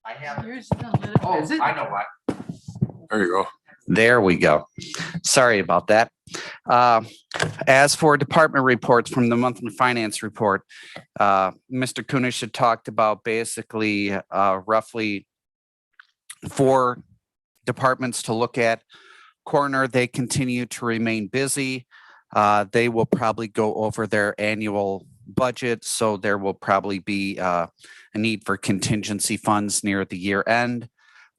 I have. Yours is unlimited. Oh, Is it? I know what. There you go. There we go. Sorry about that. As for department reports from the monthly finance report, Mr. Kunish had talked about basically roughly 4 departments to look at. Coroner, they continue to remain busy. They will probably go over their annual budget, so there will probably be a need for contingency funds near the year end.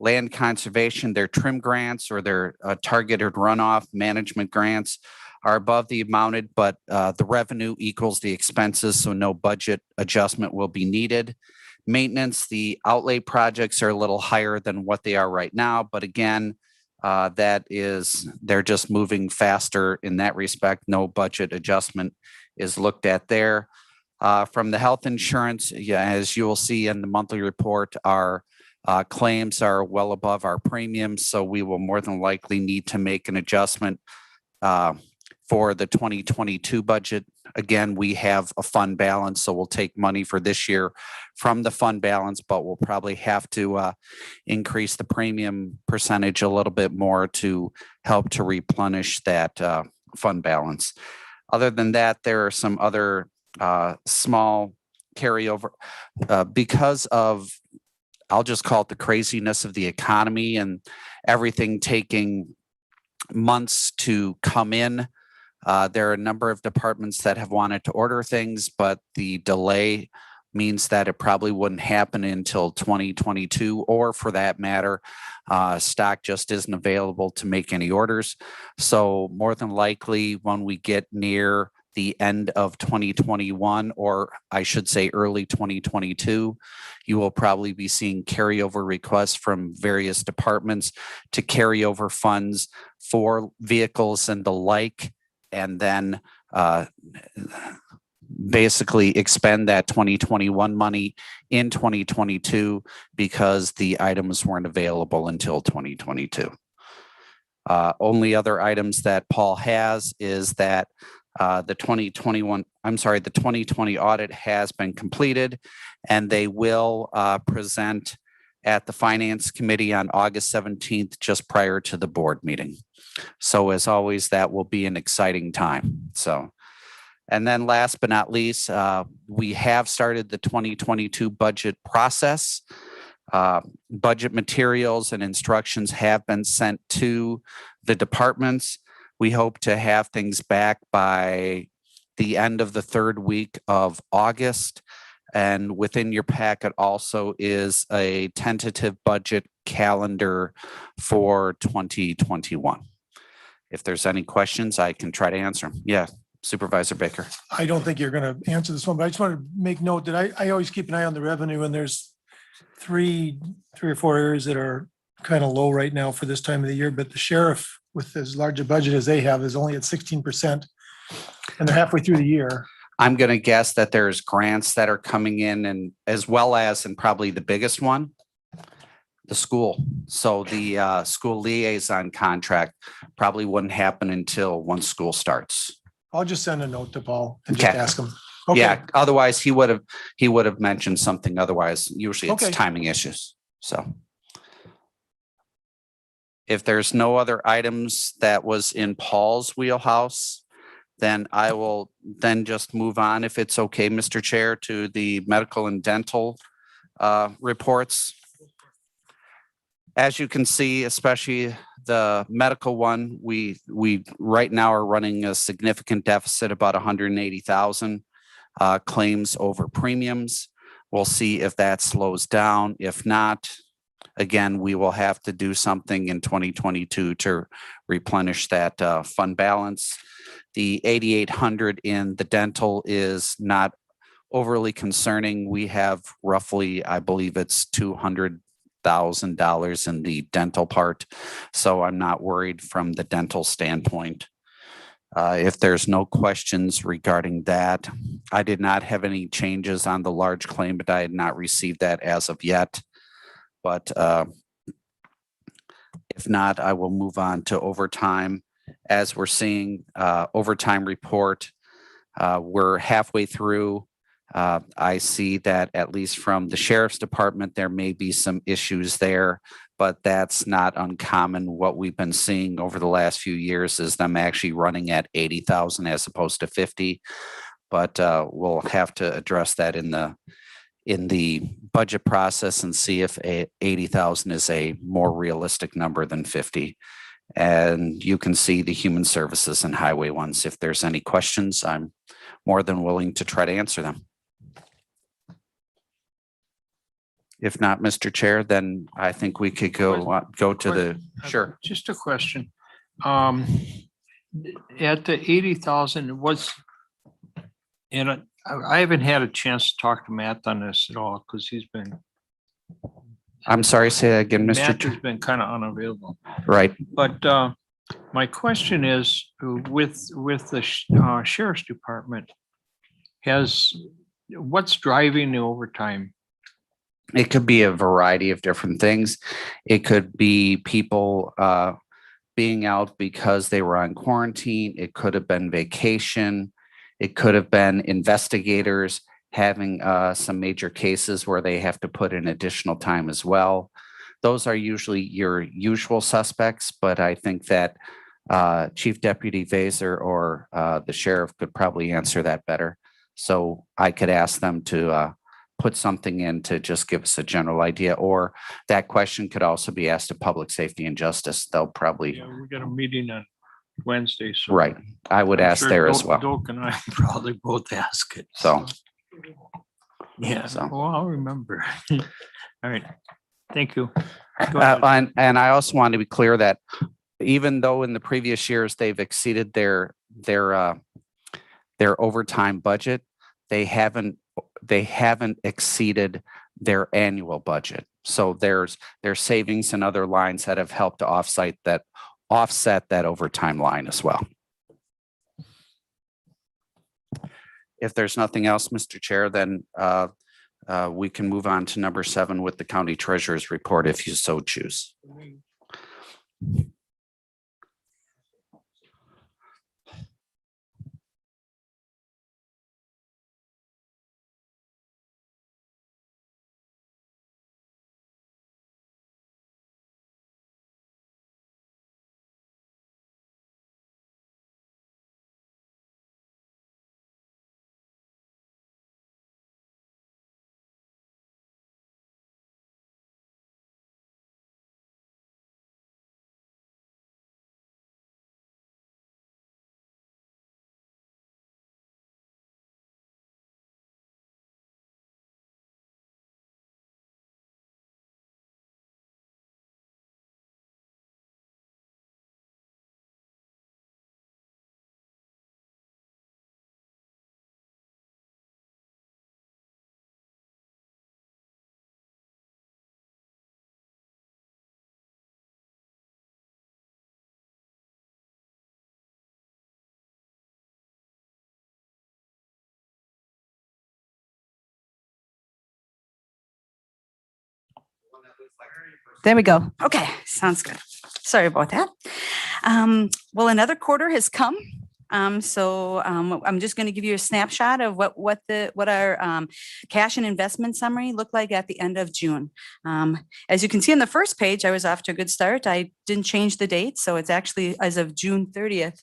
Land conservation, their trim grants or their targeted runoff management grants are above the amounted, but the revenue equals the expenses, so no budget adjustment will be needed. Maintenance, the outlay projects are a little higher than what they are right now, but again, they're just moving faster in that respect. No budget adjustment is looked at there. From the health insurance, as you will see in the monthly report, our claims are well above our premiums, so we will more than likely need to make an adjustment for the 2022 budget. Again, we have a fund balance, so we'll take money for this year from the fund balance, but we'll probably have to increase the premium percentage a little bit more to help to replenish that fund balance. Other than that, there are some other small carryover because of, I'll just call it the craziness of the economy and everything taking months to come in. There are a number of departments that have wanted to order things, but the delay means that it probably wouldn't happen until 2022, or for that matter, stock just isn't available to make any orders. So more than likely, when we get near the end of 2021, or I should say early 2022, you will probably be seeing carryover requests from various departments to carry over funds for vehicles and the like, and then basically expend that 2021 money in 2022 because the items weren't available until 2022. Only other items that Paul has is that the 2020 audit has been completed, and they will present at the Finance Committee on August 17th, just prior to the board meeting. So as always, that will be an exciting time. So, and then last but not least, we have started the 2022 budget process. Budget materials and instructions have been sent to the departments. We hope to have things back by the end of the 3rd week of August. And within your packet also is a tentative budget calendar for 2021. If there's any questions, I can try to answer them. Yeah, Supervisor Baker. I don't think you're going to answer this one, but I just want to make note that I always keep an eye on the revenue, and there's three or four areas that are kind of low right now for this time of the year, but the sheriff, with as large a budget as they have, is only at 16%, and they're halfway through the year. I'm going to guess that there's grants that are coming in, and as well as, and probably the biggest one, the school. So the school liaison contract probably wouldn't happen until once school starts. I'll just send a note to Paul and just Okay. ask him. Okay. Yeah. Otherwise, he would have mentioned something. Otherwise, usually it's Okay. timing issues. So, if there's no other items that was in Paul's wheelhouse, then I will then just move on, if it's okay, Mr. Chair, to the medical and dental reports. As you can see, especially the medical one, we right now are running a significant deficit, about 180,000 claims over premiums. We'll see if that slows down. If not, again, we will have to do something in 2022 to replenish that fund balance. The 8,800 in the dental is not overly concerning. We have roughly, I believe it's $200,000 in the dental part, so I'm not worried from the dental standpoint. If there's no questions regarding that, I did not have any changes on the large claim, but I had not received that as of yet. But if not, I will move on to overtime. As we're seeing, overtime report, we're halfway through I see that at least from the sheriff's department, there may be some issues there, but that's not uncommon. What we've been seeing over the last few years is them actually running at 80,000 as opposed to 50. But we'll have to address that in the budget process and see if 80,000 is a more realistic number than 50. And you can see the human services and highway ones. If there's any questions, I'm more than willing to try to answer them. If not, Mr. Chair, then I think we could go to the, sure. Just a question. At the 80,000 was, and I haven't had a chance to talk to Matt on this at all because he's been. I'm sorry, say that again, Mr. Matt Chair. has been kind of unavailable. Right. But my question is, with the sheriff's department, what's driving the overtime? It could be a variety of different things. It could be people being out because they were on quarantine. It could have been vacation. It could have been investigators having some major cases where they have to put in additional time as well. Those are usually your usual suspects, but I think that Chief Deputy Vaser or the sheriff could probably answer that better. So I could ask them to put something in to just give us a general idea, or that question could also be asked to Public Safety and Justice. They'll probably. Yeah, we got a meeting on Wednesday. So right. I would ask sure there as well. Doak and I probably both ask it. So. Yeah, So. well, I'll remember. All right, thank you. Go ahead. And I also want to be clear that even though in the previous years they've exceeded their overtime budget, they haven't exceeded their annual budget. So there's savings in other lines that have helped to offset that overtime line as well. If there's nothing else, Mr. Chair, then we can move on to number 7 with the county treasurer's report if you so choose. There we go. Okay, sounds good. Sorry about that. Well, another quarter has come. So I'm just going to give you a snapshot of what our cash and investment summary looked like at the end of June. As you can see on the first page, I was off to a good start. I didn't change the date, so it's actually as of June 30th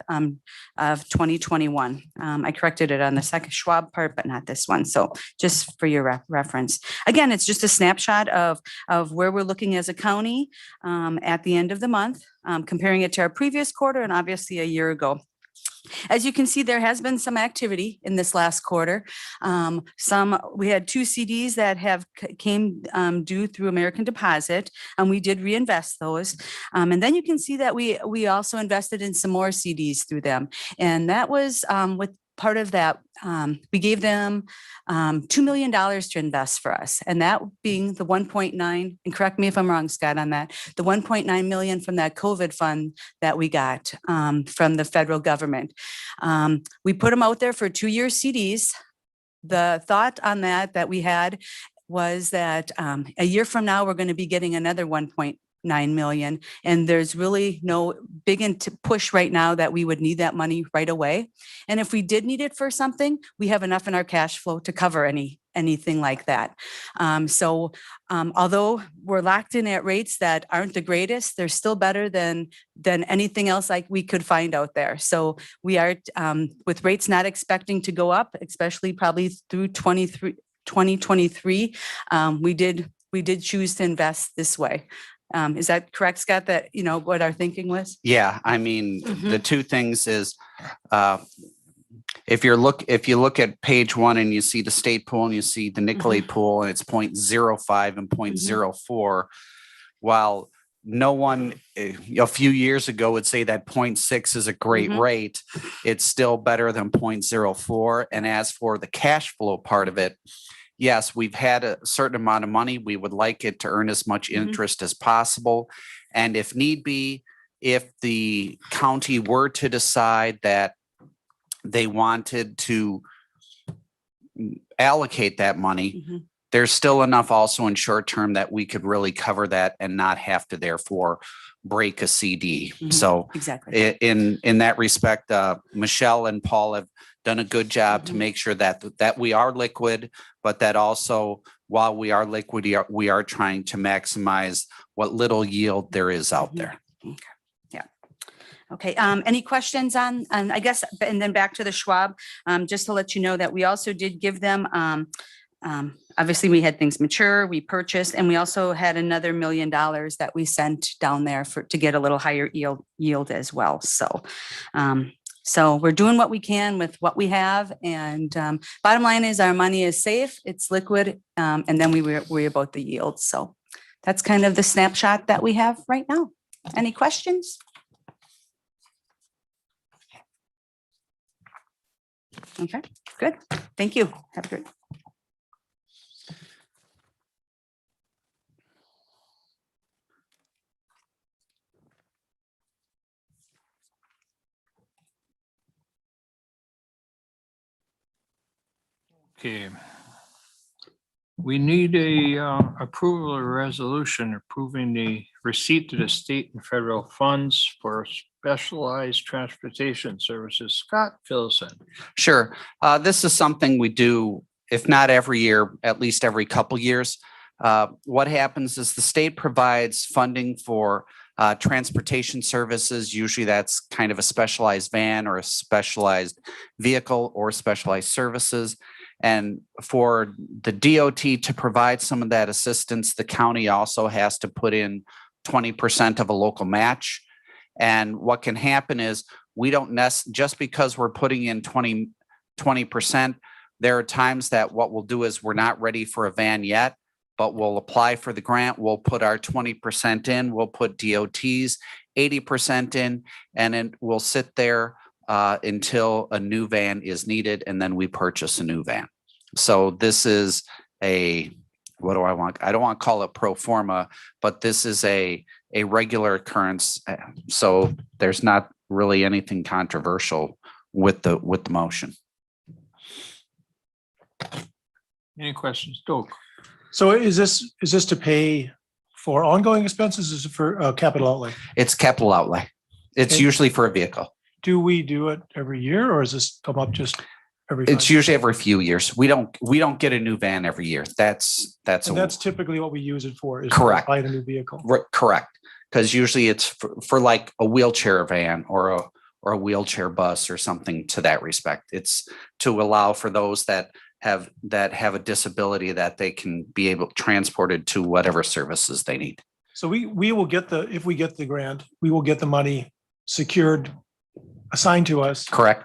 of 2021. I corrected it on the second Schwab part, but not this one. So just for your reference. Again, it's just a snapshot of where we're looking as a county at the end of the month, comparing it to our previous quarter and obviously a year ago. As you can see, there has been some activity in this last quarter. We had 2 CDs that came due through American Deposit, and we did reinvest those. And then you can see that we also invested in some more CDs through them, and that was with part of that. We gave them $2 million to invest for us, and that being the 1.9, and correct me if I'm wrong, Scott, on that, the 1.9 million from that COVID fund that we got from the federal government. We put them out there for 2-year CDs. The thought on that we had was that a year from now, we're going to be getting another 1.9 9 million. And there's really no big into push right now that we would need that money right away. And if we did need it for something, we have enough in our cash flow to cover anything like that. Although we're locked in at rates that aren't the greatest, they're still better than anything else like we could find out there. So we are, with rates not expecting to go up, especially probably through 2023, we did choose to invest this way. Is that correct, Scott, that, what our thinking was? Yeah, I mean, the two things is, if you look at page 1 and you see the state pool and you see the Nicolay pool and it's 0.05 and 0.04, while no one a few years ago would say that 0.6 is a great rate, it's still better than 0.04. And as for the cash flow part of it, yes, we've had a certain amount of money. We would like it to earn as much interest as possible. And if need be, if the county were to decide that they wanted to allocate that money, there's still enough also in short term that we could really cover that and not have to therefore break a CD. So exactly. In that respect, Michelle and Paul have done a good job to make sure that we are liquid, but that also while we are liquid, we are trying to maximize what little yield there is out there. Okay. Any questions on, I guess, and then back to the Schwab, just to let you know that we also did give them, obviously we had things mature, we purchased, and we also had another $1 million that we sent down there to get a little higher yield as well. So, so we're doing what we can with what we have. And bottom line is our money is safe, it's liquid, and then we worry about the yield. So that's kind of the snapshot that we have right now. Any questions? Okay, good. Thank you. Have a good. Okay. We need a approval of resolution approving the receipt to the state and federal funds for specialized transportation services. Scott, fill us in. Sure. This is something we do, if not every year, at least every couple years. What happens is the state provides funding for transportation services. Usually that's kind of a specialized van or a specialized vehicle or specialized services. And for the DOT to provide some of that assistance, the county also has to put in 20% of a local match. And what can happen is we don't just because we're putting in 20%, there are times that what we'll do is we're not ready for a van yet, but we'll apply for the grant. We'll put our 20% in, we'll put DOT's 80% in, and then we'll sit there until a new van is needed, and then we purchase a new van. So this is what do I want? I don't want to call it pro forma, but this is a regular occurrence. So there's not really anything controversial with the motion. Any questions, Doug? So is this to pay for ongoing expenses? Is it for capital outlay? It's capital outlay. It's Okay. usually for a vehicle. Do we do it every year, or does this come up just every? It's usually every few years. We don't get a new van every year. That's Typically what we use it for. Is correct. Buying a new vehicle. Correct. Because usually it's for like a wheelchair van or a wheelchair bus or something to that respect. It's to allow for those that have a disability that they can be able transported to whatever services they need. So we will get if we get the grant, we will get the money secured, assigned to us. Correct.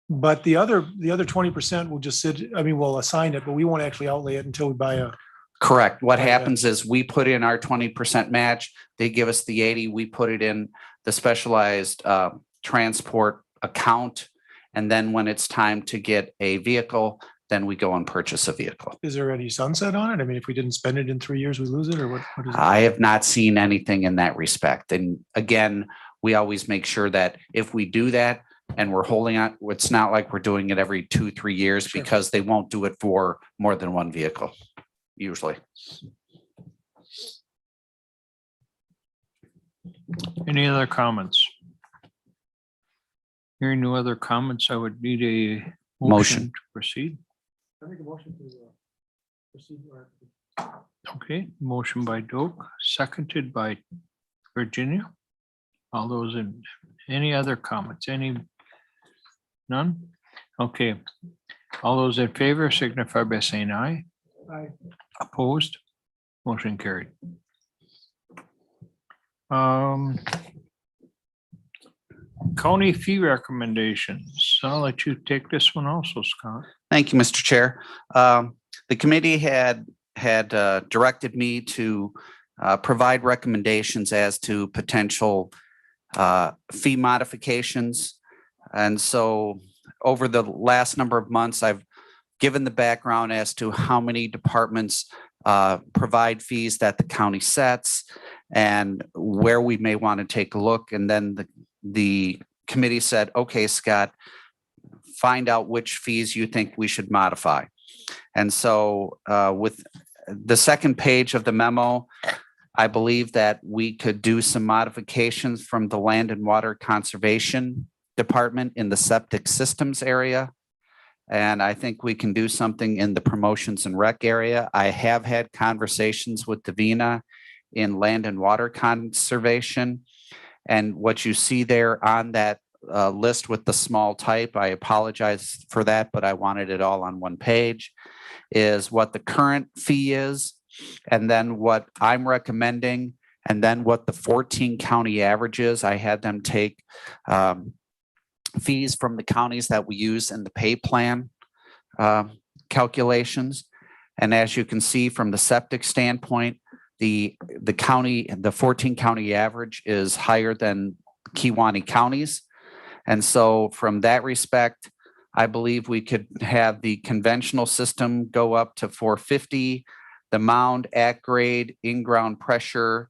But the other 20% will just sit, we'll assign it, but we won't actually outlay it until we buy a. Correct. What happens is we put in our 20% match, they give us the 80, we put it in the specialized transport account. And then when it's time to get a vehicle, then we go and purchase a vehicle. Is there any sunset on it? If we didn't spend it in 3 years, we lose it, or what is it? I have not seen anything in that respect. And again, we always make sure that if we do that and we're holding on, it's not like we're doing it every 2-3 years. Sure. Because they won't do it for more than one vehicle, usually. Any other comments? Hearing no other comments, I would need a motion Motion. to proceed. I make a motion to proceed. Okay, motion by Doak, seconded by Virginia. All those in, any other comments? None? Okay. All those in favor signify by saying aye. Aye. Opposed? Motion carried. County fee recommendations. I'll let you take this one also, Scott. Thank you, Mr. Chair. The committee had directed me to provide recommendations as to potential fee modifications. And so over the last number of months, I've given the background as to how many departments provide fees that the county sets and where we may want to take a look. And then the committee said, okay, Scott, find out which fees you think we should modify. And so with the second page of the memo, I believe that we could do some modifications from the Land and Water Conservation Department in the septic systems area. And I think we can do something in the promotions and rec area. I have had conversations with Davina in Land and Water Conservation. And what you see there on that list with the small type, I apologize for that, but I wanted it all on one page, is what the current fee is, and then what I'm recommending, and then what the 14 county average is. I had them take fees from the counties that we use in the pay plan calculations. And as you can see from the septic standpoint, the 14 county average is higher than Kewaunee counties. And so from that respect, I believe we could have the conventional system go up to 450, the mound at grade, in-ground pressure,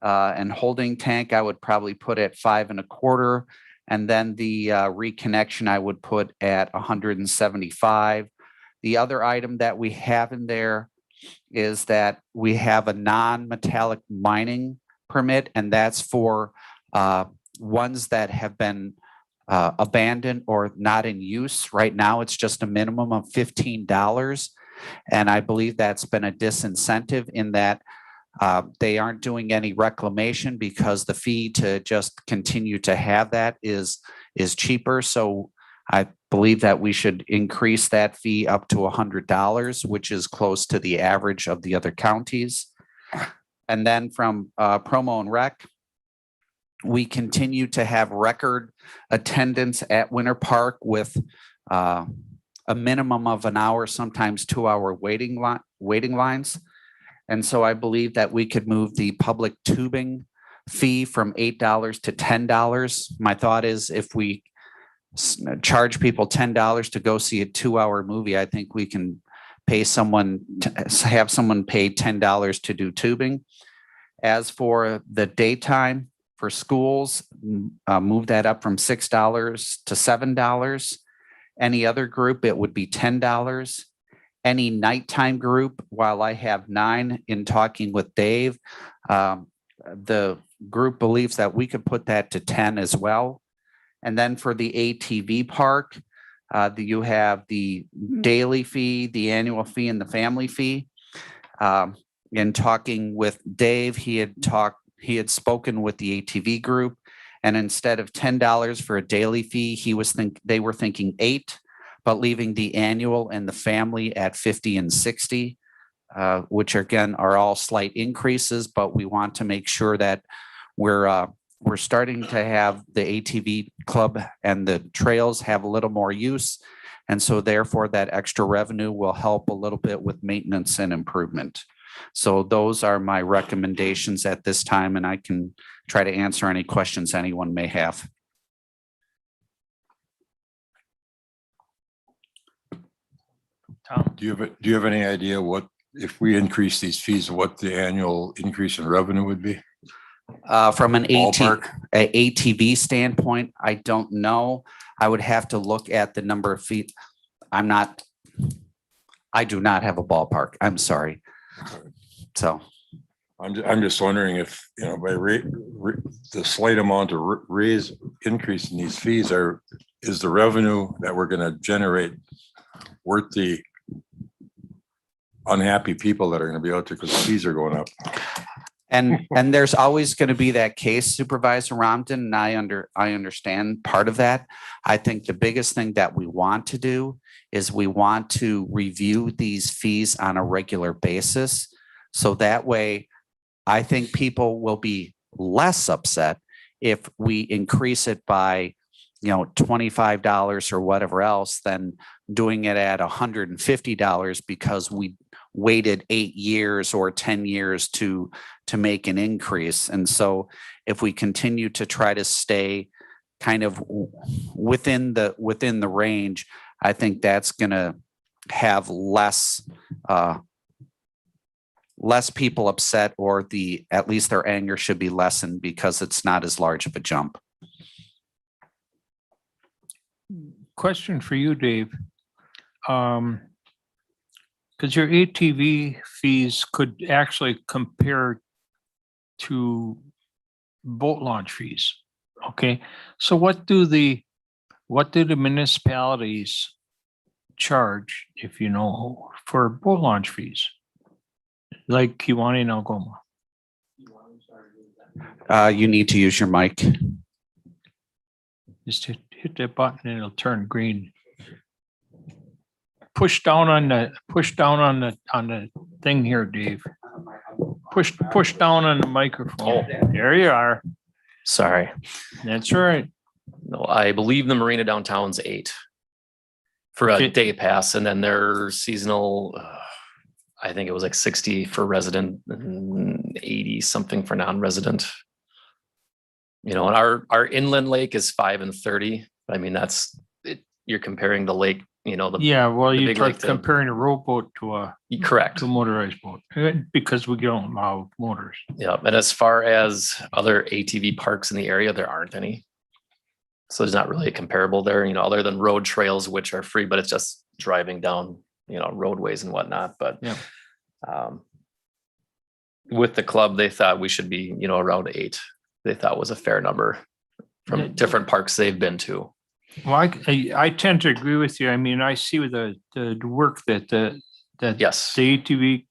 and holding tank, I would probably put at 5.25. And then the reconnection I would put at 175. The other item that we have in there is that we have a non-metallic mining permit, and that's for ones that have been abandoned or not in use. Right now, it's just a minimum of $15. And I believe that's been a disincentive in that they aren't doing any reclamation because the fee to just continue to have that is cheaper. So I believe that we should increase that fee up to $100, which is close to the average of the other counties. And then from promo and rec, we continue to have record attendance at Winter Park with a minimum of an hour, sometimes 2-hour waiting lines. And so I believe that we could move the public tubing fee from $8 to $10. My thought is if we charge people $10 to go see a 2-hour movie, I think we can pay someone to have someone pay $10 to do tubing. As for the daytime for schools, move that up from $6 to $7. Any other group, it would be $10. Any nighttime group, while I have 9 in talking with Dave, the group believes that we could put that to 10 as well. And then for the ATV park, you have the daily fee, the annual fee, and the family fee. In talking with Dave, he had spoken with the ATV group, and instead of $10 for a daily fee, they were thinking $8, but leaving the annual and the family at $50 and $60, which again are all slight increases, but we want to make sure that we're starting to have the ATV club and the trails have a little more use. And so therefore that extra revenue will help a little bit with maintenance and improvement. So those are my recommendations at this time, and I can try to answer any questions anyone may have. Tom? Do you have any idea what, if we increase these fees, what the annual increase in revenue would be? From an Ballpark? ATV standpoint, I don't know. I would have to look at the number of feet. I do not have a ballpark. I'm sorry. So I'm just wondering if, by the slight amount of increase in these fees is the revenue that we're gonna generate worth the unhappy people that are gonna be out there because the fees are going up? And there's always going to be that case, Supervisor Romden, and I understand part of that. I think the biggest thing that we want to do is we want to review these fees on a regular basis. So that way, I think people will be less upset if we increase it by, $25 or whatever else than doing it at $150 because we waited 8 years or 10 years to make an increase. And so if we continue to try to stay kind of within the range, I think that's going to have less people upset, or at least their anger should be lessened because it's not as large of a jump. Question for you, Dave. Because your ATV fees could actually compare to boat launch fees. Okay, so what do the municipalities charge, if you know, for boat launch fees? Like Kewaunee and Algoma. You need to use your mic. Just hit that button and it'll turn green. Push down on the thing here, Dave. Push down on the microphone. There you are. Sorry. That's right. No, I believe the marina downtown's 8 for a Okay. day pass, and then their seasonal, I think it was like 60 for resident and 80 something for non-resident. And our inland lake is 5 and 30. I mean, that's it. You're comparing the lake, Yeah, well, the you big start lake to- comparing a rowboat to a correct. motorized boat because we don't allow motors. Yeah. And as far as other ATV parks in the area, there aren't any. So there's not really a comparable there, other than road trails, which are free, but it's just driving down, roadways and whatnot. But Yeah. With the club, they thought we should be, around 8. They thought was a fair number from different parks they've been to. Well, I tend to agree with you. I mean, I see the work that Yes, the ATV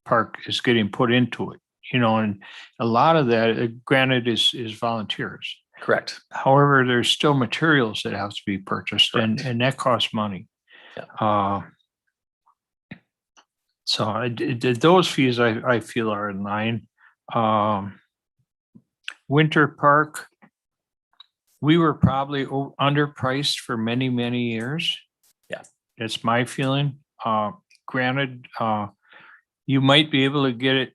park is getting put into it, and a lot of that, granted, is volunteers. correct. However, there's still materials that have to be purchased, and Correct. that costs money. Yeah. So those fees I feel are in line. Winter Park, we were probably underpriced for many, many years. Yeah. That's my feeling. Granted, you might be able to get it.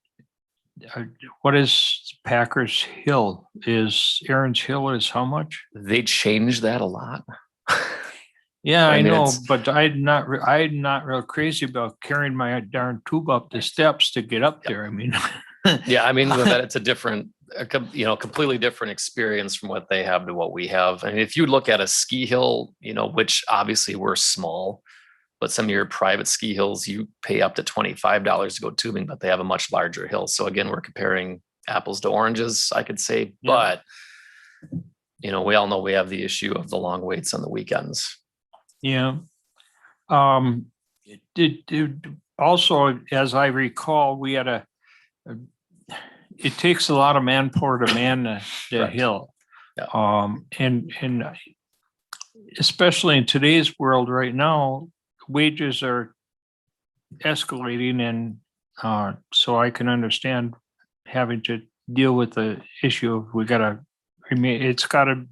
What is Packers Hill? Aaron's Hill is how much? They changed that a lot. Yeah, I I mean, know, it's- but I'm not real crazy about carrying my darn tube up the steps to get up there. I mean, Yeah, I mean, with that it's a different, completely different experience from what they have to what we have. I mean, if you look at a ski hill, which obviously we're small, but some of your private ski hills, you pay up to $25 to go tubing, but they have a much larger hill. So again, we're comparing apples to oranges, I could say, Yeah. but we all know we have the issue of the long waits on the weekends. yeah. Also, as I recall, we had it takes a lot of manpower to man the Correct. hill. Yeah. And especially in today's world right now, wages are escalating, and so I can understand having to deal with the issue of it's gotta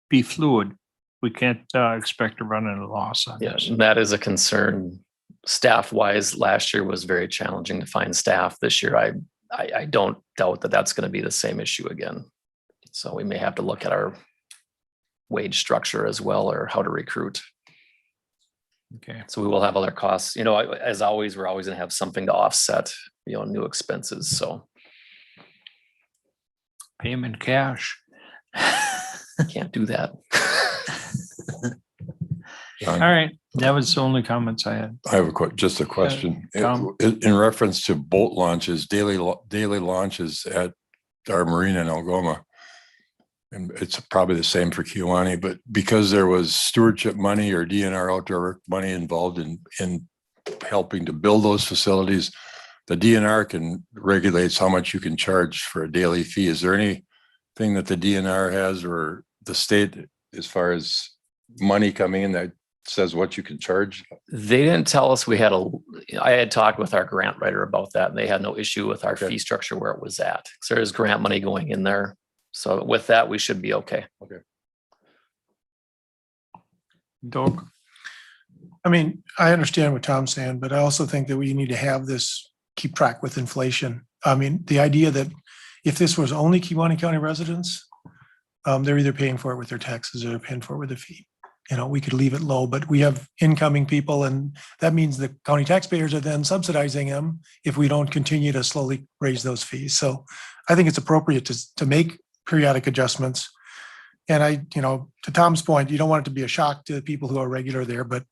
be fluid. We can't expect to run at a loss on Yeah, this. that is a concern. Staff wise, last year was very challenging to find staff. This year, I don't doubt that that's going to be the same issue again. So we may have to look at our wage structure as well, or how to recruit. Okay. So we will have other costs, as always, we're always going to have something to offset, new expenses. So Pay them in cash. can't do that. All right, that was the only comments I had. I have just a question. Tom? In reference to boat launches, daily launches at our marina in Algoma. And it's probably the same for Kewaunee, but because there was stewardship money or DNR outdoor work money involved in helping to build those facilities, the DNR can regulates how much you can charge for a daily fee. Is there anything that the DNR has or the state as far as money coming in that says what you can charge? They didn't tell us I had talked with our grant writer about that and they had no issue with our Okay. fee structure where it was at. So there's grant money going in there. So with that, we should be okay. Doug? I mean, I understand what Tom's saying, but I also think that we need to have this, keep track with inflation. I mean, the idea that if this was only Kewaunee County residents, they're either paying for it with their taxes or they're paying for it with a fee. You know, we could leave it low, but we have incoming people and that means the county taxpayers are then subsidizing them if we don't continue to slowly raise those fees. So I think it's appropriate to make periodic adjustments. And to Tom's point, you don't want it to be a shock to the people who are regular there, but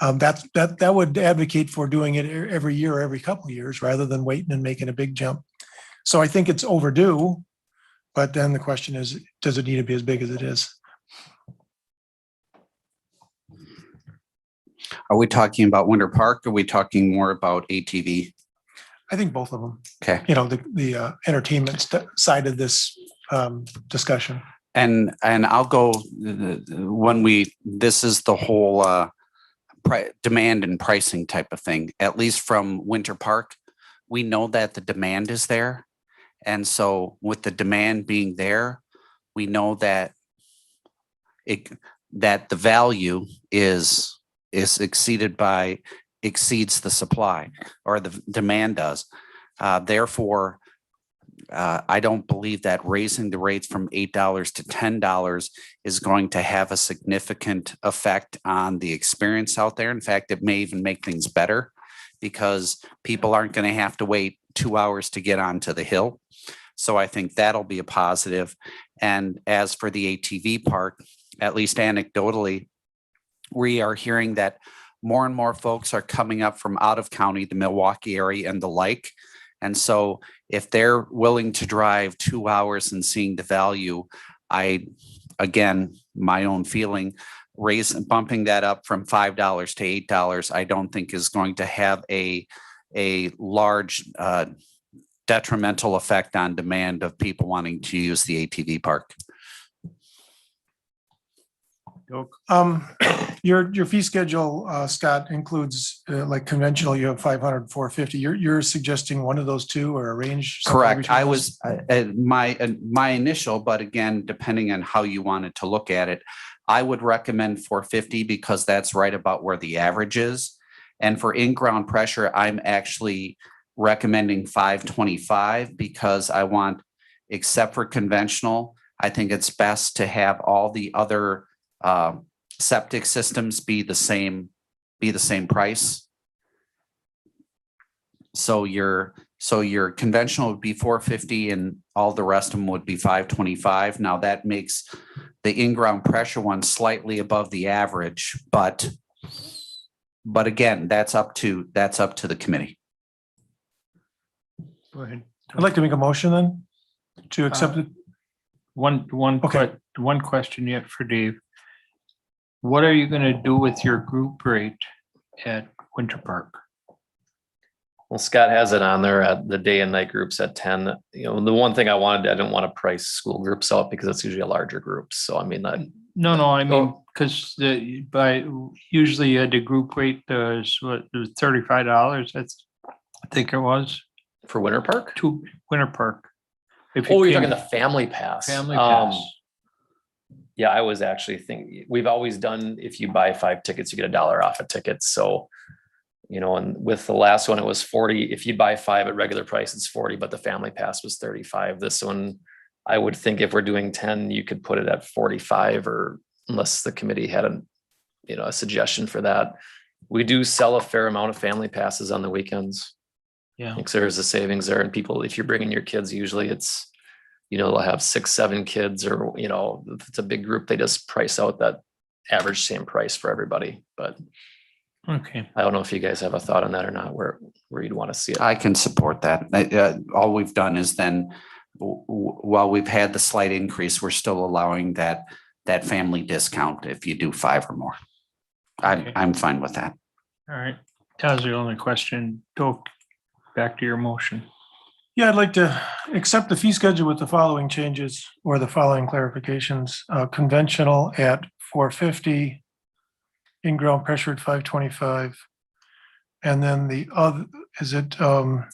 that would advocate for doing it every year or every couple of years rather than waiting and making a big jump. So I think it's overdue, but then the question is, does it need to be as big as it is? Are we talking about Winter Park? Or are we talking more about ATV? I think both of them, Okay. the entertainment side of this discussion. And I'll go this is the whole demand and pricing type of thing, at least from Winter Park. We know that the demand is there. And so with the demand being there, we know that that the value is exceeds the supply, or the demand does. Therefore, I don't believe that raising the rates from $8 to $10 is going to have a significant effect on the experience out there. In fact, it may even make things better because people aren't going to have to wait 2 hours to get onto the hill. So I think that'll be a positive. And as for the ATV park, at least anecdotally, we are hearing that more and more folks are coming up from out of county, the Milwaukee area and the like. And so if they're willing to drive 2 hours and seeing the value, again, my own feeling, bumping that up from $5 to $8, I don't think is going to have a large detrimental effect on demand of people wanting to use the ATV park. Your fee schedule, Scott, includes like conventional, you have 500, 450. You're suggesting one of those two or a range? Correct. I was my initial, but again, depending on how you wanted to look at it, I would recommend 450 because that's right about where the average is. And for in-ground pressure, I'm actually recommending 525 because I want, except for conventional, I think it's best to have all the other septic systems be the same price. So your conventional would be 450 and all the rest of them would be 525. Now that makes the in-ground pressure one slightly above the average, but again, that's up to the committee. Go ahead. I'd like to make a motion then to accept it. One question yet for Dave. What are you going to do with your group rate at Winter Park? Well, Scott has it on there at the day and night groups at 10. The one thing I didn't want to price school groups out because it's usually a larger group. So I mean, No, I mean, because usually the group rate is what, it was $35. I think it was for Winter Park. to Winter Park. If Oh, you're came- talking the family pass. family pass. Yeah, I was actually thinking, we've always done, if you buy 5 tickets, you get $1 off a ticket. So, and with the last one, it was 40. If you buy 5 at regular price, it's 40, but the family pass was 35. This one, I would think if we're doing 10, you could put it at 45, or unless the committee had a suggestion for that. We do sell a fair amount of family passes on the weekends. Yeah. I think there's a savings there, and people, if you're bringing your kids, usually it's, they'll have 6, 7 kids, or, if it's a big group, they just price out that average same price for everybody, but Okay, I don't know if you guys have a thought on that or not, where you'd want to see it. I can support that. All we've done is then, while we've had the slight increase, we're still allowing that family discount if you do 5 or more. Okay. I'm fine with that. all right. That was the only question. Doke, back to your motion. Yeah, I'd like to accept the fee schedule with the following changes or the following clarifications. Conventional at 450, in-ground pressure at 525. And then the other, is it the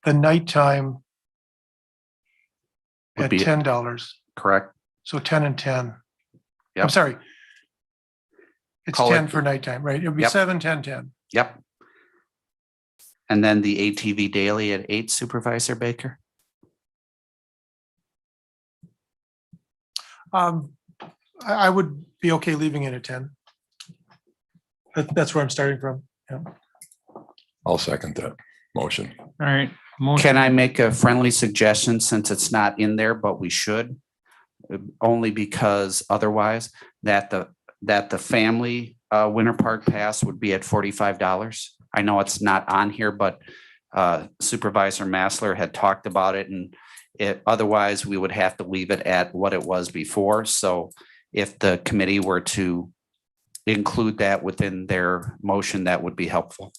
nighttime Would at be $10? correct. So 10 and 10. I'm Yep. sorry. It's Call 10 it- for nighttime, right? It'll be Yep. 7, 10, 10. Yep. And then the ATV daily at 8, Supervisor Baker. I would be okay leaving it at 10. That's where I'm starting from. Yeah. I'll second that motion. All right. Motion. Can I make a friendly suggestion since it's not in there, but we should? Only because otherwise that the family winter park pass would be at $45. I know it's not on here, but Supervisor Massler had talked about it, and otherwise we would have to leave it at what it was before. So if the committee were to include that within their motion, that would be helpful.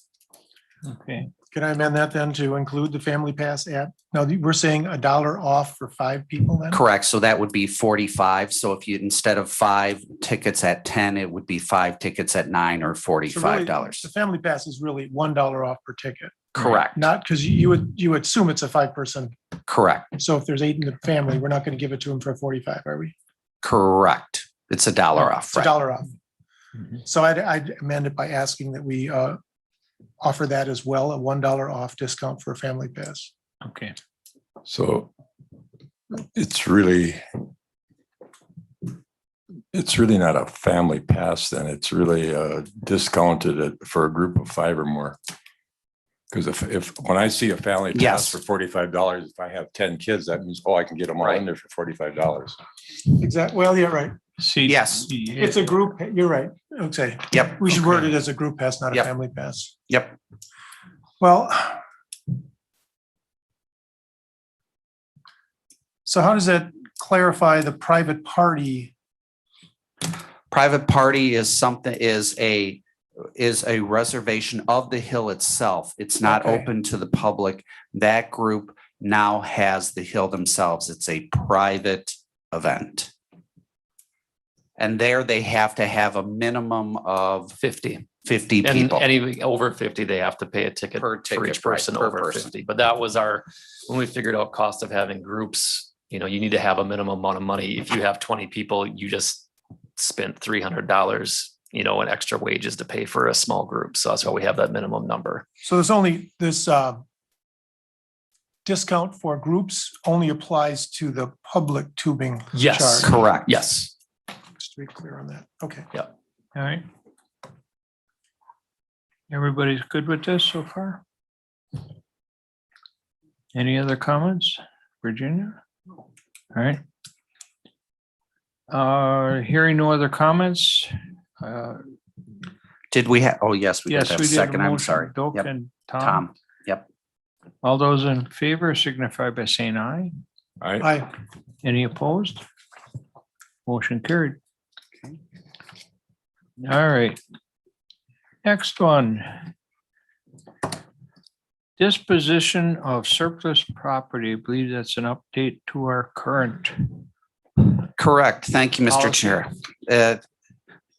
Okay, Can I amend that then to include the family pass at, now we're saying $1 off for 5 people then? Correct. So that would be 45. So if you, instead of 5 tickets at 10, it would be 5 tickets at 9 or So really, $45. The family pass is really $1 off per ticket. Correct. Not because you would assume it's a 5-person. Correct. So if there's 8 in the family, we're not going to give it to them for 45, are we? Correct. It's $1 off. It's $1 off. So I'd amend it by asking that we offer that as well, a $1 off discount for a family pass. okay. So it's really not a family pass then. It's really discounted for a group of 5 or more. Because if when I see a family pass Yes. for $45, if I have 10 kids, that means, I can get them all in there for $45. Exactly. Well, you're right. See. Yes. It's a group, you're right. Okay. Yep. We should word it as a group pass, not a Yep. family pass. Yep. Well, so how does that clarify the private party? Private party is a reservation of the hill itself. It's not Okay. open to the public. That group now has the hill themselves. It's a private event. And there they have to have a minimum of 50. 50 And people. any over 50, they have to pay a ticket Per for ticket, each person right, per over person. 50. But that was when we figured out cost of having groups, you need to have a minimum amount of money. If you have 20 people, you just spent $300, in extra wages to pay for a small group. So that's why we have that minimum number. So there's only this discount for groups only applies to the public tubing Yes. charge. Correct. Yes. Just to be clear on that. Okay. All right. Everybody's good with this so far? Any other comments? Virginia? All right. Hearing no other comments. Did we have, yes, we did Yes, have we a did. second. I'm motion. sorry. Doak Yep. and Tom. Tom. Yep. All those in favor signify by saying aye. Aye. Any opposed? Motion carried. All right. Next one. Disposition of surplus property. I believe that's an update to our current. Correct. Thank you, Mr. Policy. Chair.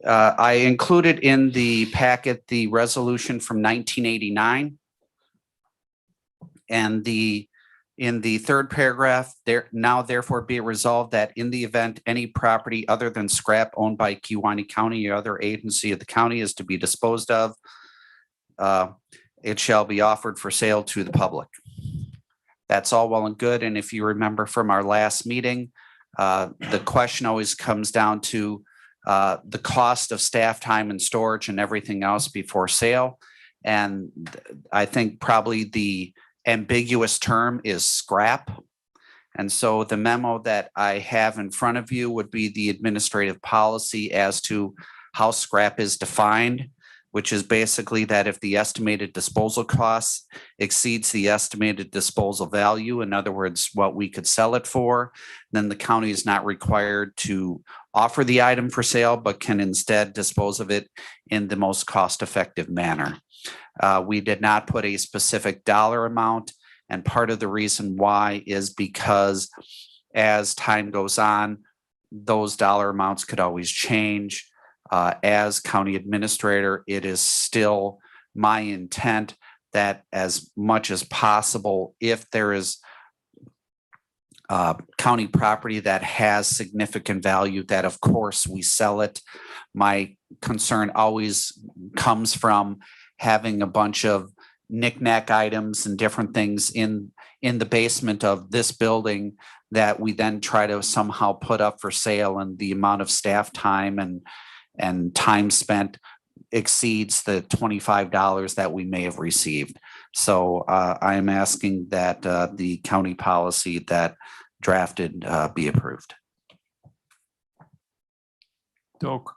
I included in the packet the resolution from 1989. And in the third paragraph, now therefore be it resolved that in the event any property other than scrap owned by Kewaunee County or other agency of the county is to be disposed of, it shall be offered for sale to the public. That's all well and good. And if you remember from our last meeting, the question always comes down to the cost of staff time and storage and everything else before sale. And I think probably the ambiguous term is scrap. And so the memo that I have in front of you would be the administrative policy as to how scrap is defined, which is basically that if the estimated disposal costs exceeds the estimated disposal value, in other words, what we could sell it for, then the county is not required to offer the item for sale, but can instead dispose of it in the most cost-effective manner. We did not put a specific dollar amount, and part of the reason why is because as time goes on, those dollar amounts could always change. As county administrator, it is still my intent that as much as possible, if there is county property that has significant value, that of course we sell it. My concern always comes from having a bunch of knickknack items and different things in the basement of this building that we then try to somehow put up for sale, and the amount of staff time and time spent exceeds the $25 that we may have received. So I am asking that the county policy that drafted be approved. Doak,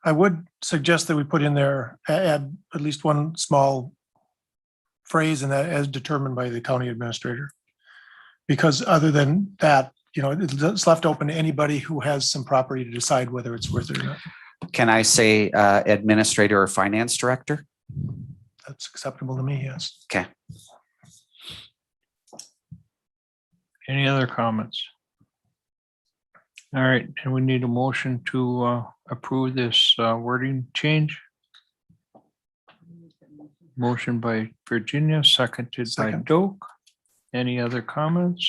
I would suggest that we put in there, add at least one small phrase in that, as determined by the county administrator. Because other than that, it's left open to anybody who has some property to decide whether it's worth it or not. Can I say administrator or finance director? That's acceptable to me, yes. Okay. any other comments? All right, and we need a motion to approve this wording change. Motion by Virginia, seconded by Second. Doak. Any other comments?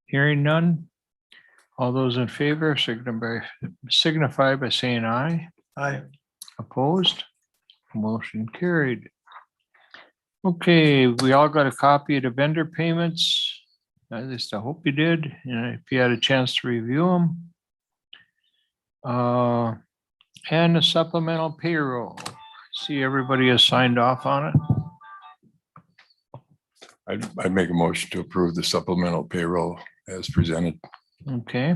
Hearing none. All those in favor signify by saying aye. Aye. Opposed? Motion carried. Okay, we all got a copy of the vendor payments. At least I hope you did, and if you had a chance to review them. And the supplemental payroll. See, everybody has signed off on it. I'd make a motion to approve the supplemental payroll as presented. Okay.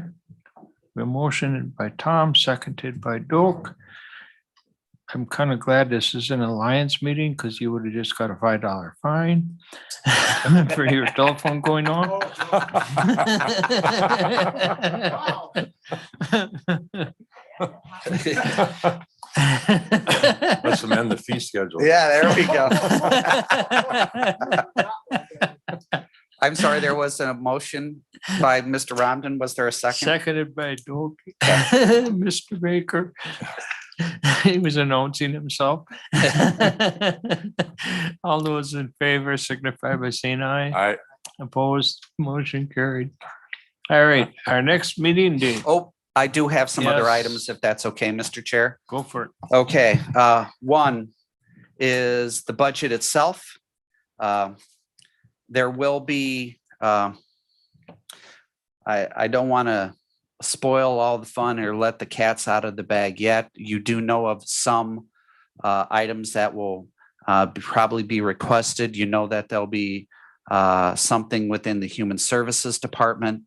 The motion by Tom, seconded by Doak. I'm kind of glad this is an alliance meeting because you would have just got a $5 fine for your telephone going on. Let's amend the fee schedule. Yeah, there we go. I'm sorry, there was a motion by Mr. Romden. Was there a second? Seconded by Doak. Mr. Baker. He was announcing himself. All those in favor signify by saying aye. Aye. Opposed, motion carried. All right, our next meeting date, Oh, I do have some other Yes. items, if that's okay, Mr. Chair. go for it. Okay, one is the budget itself. There will be, I don't want to spoil all the fun or let the cats out of the bag yet. You do know of some items that will probably be requested. You know that there'll be something within the Human Services Department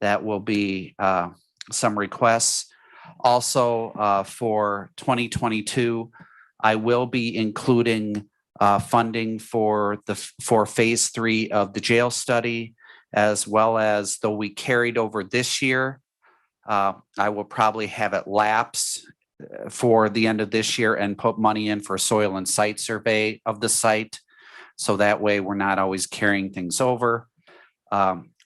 that will be some requests. Also, for 2022, I will be including funding for phase 3 of the jail study, as well as, though we carried over this year, I will probably have it lapse for the end of this year and put money in for soil and site survey of the site. So that way we're not always carrying things over.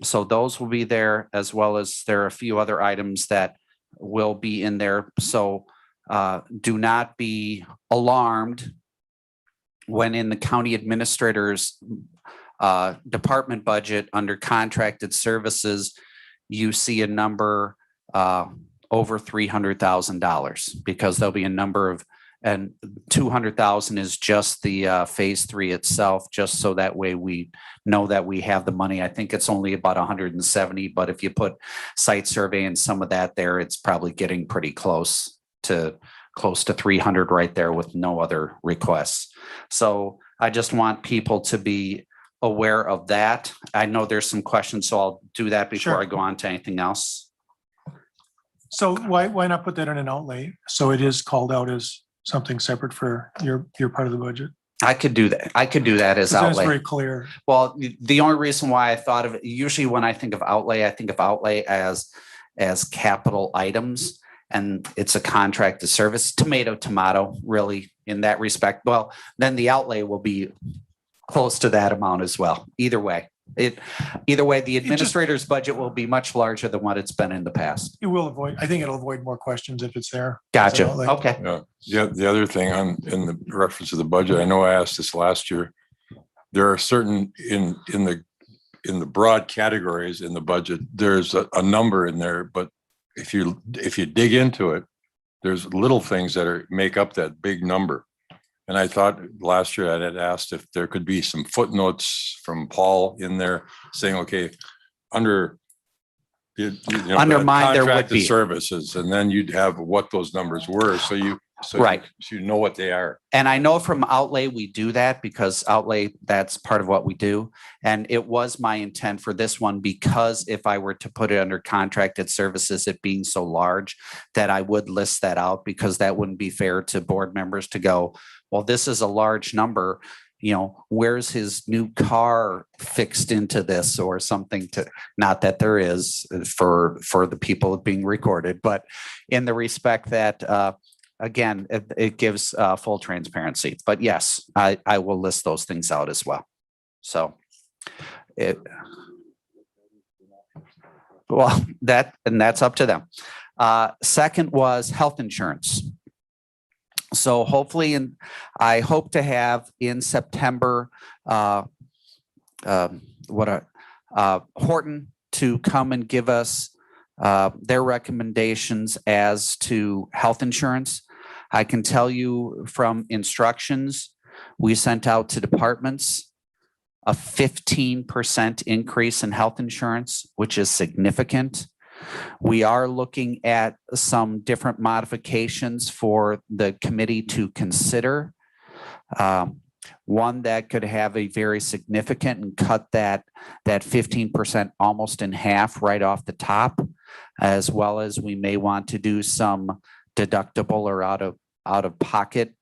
So those will be there, as well as there are a few other items that will be in there. So do not be alarmed when in the county administrator's department budget under contracted services, you see a number over $300,000, because there'll be a number of, and 200,000 is just the phase 3 itself, just so that way we know that we have the money. I think it's only about 170, but if you put site survey and some of that there, it's probably getting pretty close to 300 right there with no other requests. So I just want people to be aware of that. I know there's some questions, so I'll do that before Sure. I go on to anything else. So why not put that in an outlay? So it is called out as something separate for your part of the budget? I could do that. I could do that as 'Cause then it's outlay. very clear. Well, the only reason why I thought of it, usually when I think of outlay as capital items, and it's a contracted service, tomato, really, in that respect. Well, then the outlay will be close to that amount as well. Either way, the administrator's budget will be much larger than what it's been in the past. I think it'll avoid more questions if it's there. as an Gotcha. outlay. Okay. Yeah, the other thing in the reference to the budget, I know I asked this last year. There are certain in the broad categories in the budget, there's a number in there, but if you dig into it, there's little things that make up that big number. And I thought last year I had asked if there could be some footnotes from Paul in there saying, okay, under Under mine, there would contracted be. services, and then you'd have what those numbers were. Right. So you know what they are. And I know from outlay, we do that because outlay, that's part of what we do. And it was my intent for this one, because if I were to put it under contracted services, it being so large, that I would list that out, because that wouldn't be fair to board members to go, well, this is a large number. Where's his new car fixed into this or something, not that there is for the people being recorded, but in the respect that, again, it gives full transparency. But yes, I will list those things out as well. So that's up to them. Second was health insurance. So hopefully, I hope to have in September, Horton to come and give us their recommendations as to health insurance. I can tell you from instructions we sent out to departments, a 15% increase in health insurance, which is significant. We are looking at some different modifications for the committee to consider. One that could have a very significant and cut that 15% almost in half right off the top, as well as we may want to do some deductible or out of pocket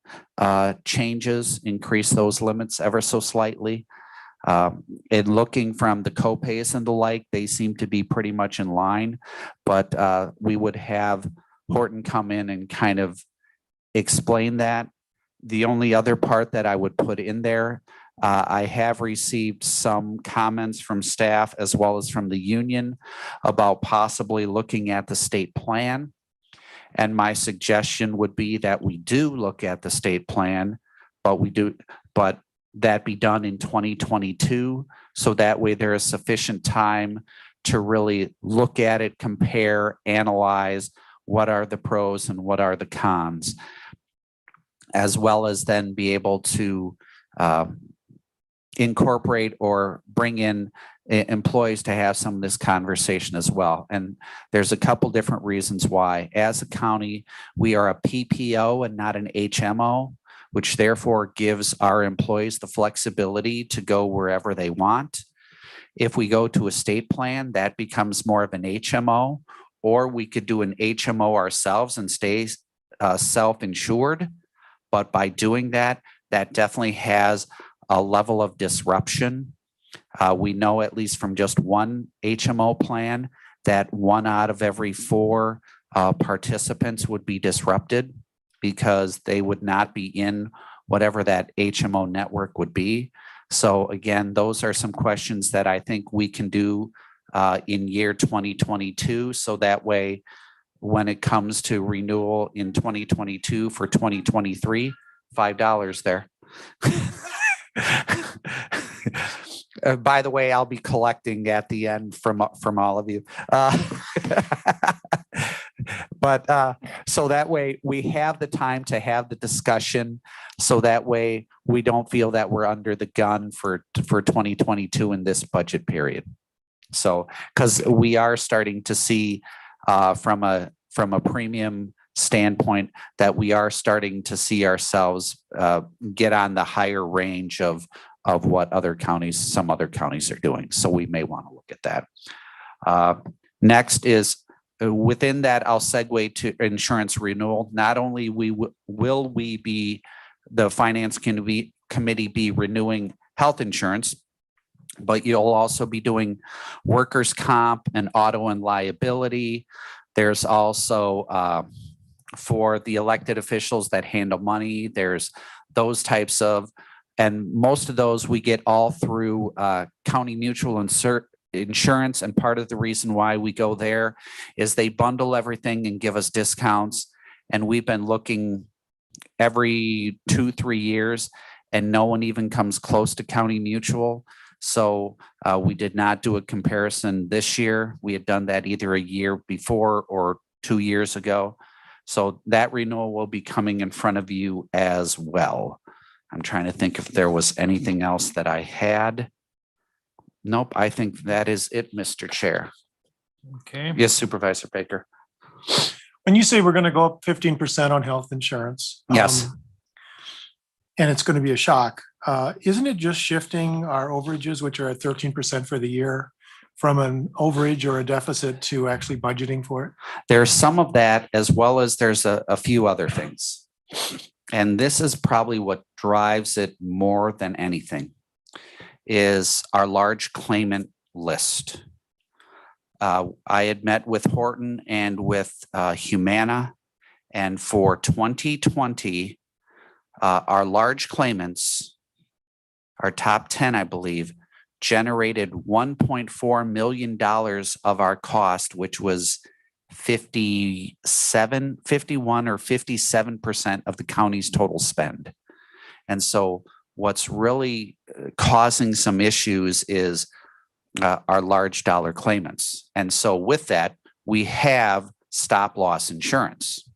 changes, increase those limits ever so slightly. And looking from the copays and the like, they seem to be pretty much in line, but we would have Horton come in and kind of explain that. The only other part that I would put in there, I have received some comments from staff as well as from the union about possibly looking at the state plan. And my suggestion would be that we do look at the state plan, but that be done in 2022. So that way there is sufficient time to really look at it, compare, analyze what are the pros and what are the cons, as well as then be able to incorporate or bring in employees to have some of this conversation as well. And there's a couple different reasons why. As a county, we are a PPO and not an HMO, which therefore gives our employees the flexibility to go wherever they want. If we go to a state plan, that becomes more of an HMO, or we could do an HMO ourselves and stay self-insured. But by doing that, that definitely has a level of disruption. We know, at least from just one HMO plan, that 1 out of every 4 participants would be disrupted because they would not be in whatever that HMO network would be. So again, those are some questions that I think we can do in year 2022. So that way, when it comes to renewal in 2022 for 2023, $5 there. By the way, I'll be collecting at the end from all of you. But so that way we have the time to have the discussion. So that way we don't feel that we're under the gun for 2022 in this budget period. So, because we are starting to see from a premium standpoint that we are starting to see ourselves get on the higher range of what some other counties are doing. So we may want to look at that. Next is within that, I'll segue to insurance renewal. Not only will we be, the finance committee be renewing health insurance, but you'll also be doing workers' comp and auto and liability. There's also for the elected officials that handle money, there's those types of, and most of those we get all through county mutual insurance. And part of the reason why we go there is they bundle everything and give us discounts. And we've been looking every 2-3 years and no one even comes close to county mutual. So we did not do a comparison this year. We had done that either a year before or 2 years ago. So that renewal will be coming in front of you as well. I'm trying to think if there was anything else that I had. Nope, I think that is it, Mr. Chair. Okay. Yes, Supervisor Baker. When you say we're going to go up 15% on health insurance. Yes. And it's going to be a shock. Isn't it just shifting our overages, which are at 13% for the year, from an overage or a deficit to actually budgeting for it? There's some of that, as well as there's a few other things. And this is probably what drives it more than anything, is our large claimant list. I had met with Horton and with Humana, and for 2020, our large claimants, our top 10, I believe, generated $1.4 million of our cost, which was 51 or 57% of the county's total spend. And so what's really causing some issues is our large dollar claimants. And so with that, we have stop loss insurance,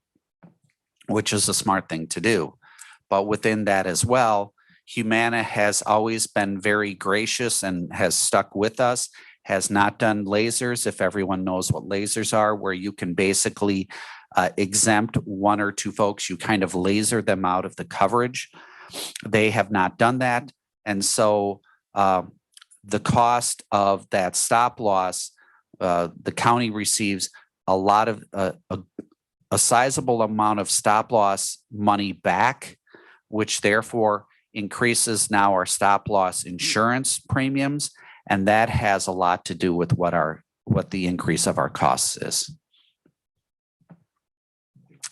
which is a smart thing to do. But within that as well, Humana has always been very gracious and has stuck with us, has not done lasers, if everyone knows what lasers are, where you can basically exempt 1 or 2 folks, you kind of laser them out of the coverage. They have not done that. And so the cost of that stop loss, the county receives a lot of a sizable amount of stop loss money back, which therefore increases now our stop loss insurance premiums. And that has a lot to do with what the increase of our costs is.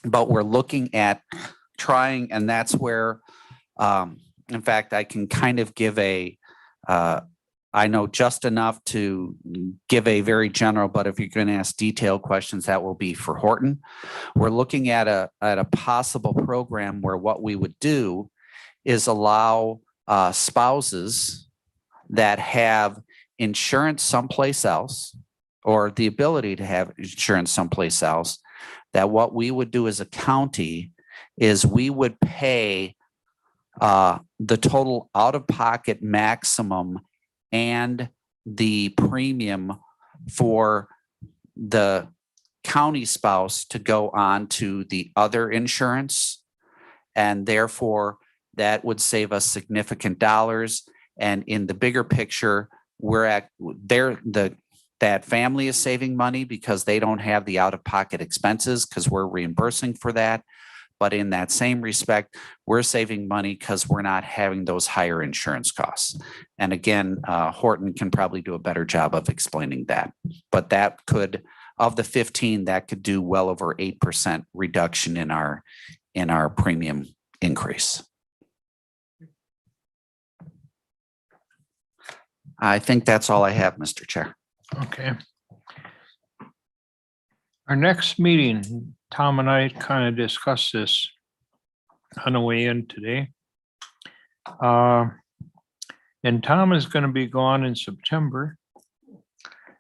But we're looking at trying, and that's where, in fact, I can kind of give I know just enough to give a very general, but if you're going to ask detailed questions, that will be for Horton. We're looking at a possible program where what we would do is allow spouses that have insurance someplace else, or the ability to have insurance someplace else, that what we would do as a county is we would pay the total out-of-pocket maximum and the premium for the county spouse to go on to the other insurance. And therefore, that would save us significant dollars. And in the bigger picture, that family is saving money because they don't have the out-of-pocket expenses because we're reimbursing for that. But in that same respect, we're saving money because we're not having those higher insurance costs. And again, Horton can probably do a better job of explaining that. But that could, of the 15, that could do well over 8% reduction in our premium increase. I think that's all I have, Mr. Chair. Okay. Our next meeting, Tom and I kind of discussed this on the way in today. And Tom is going to be gone in September.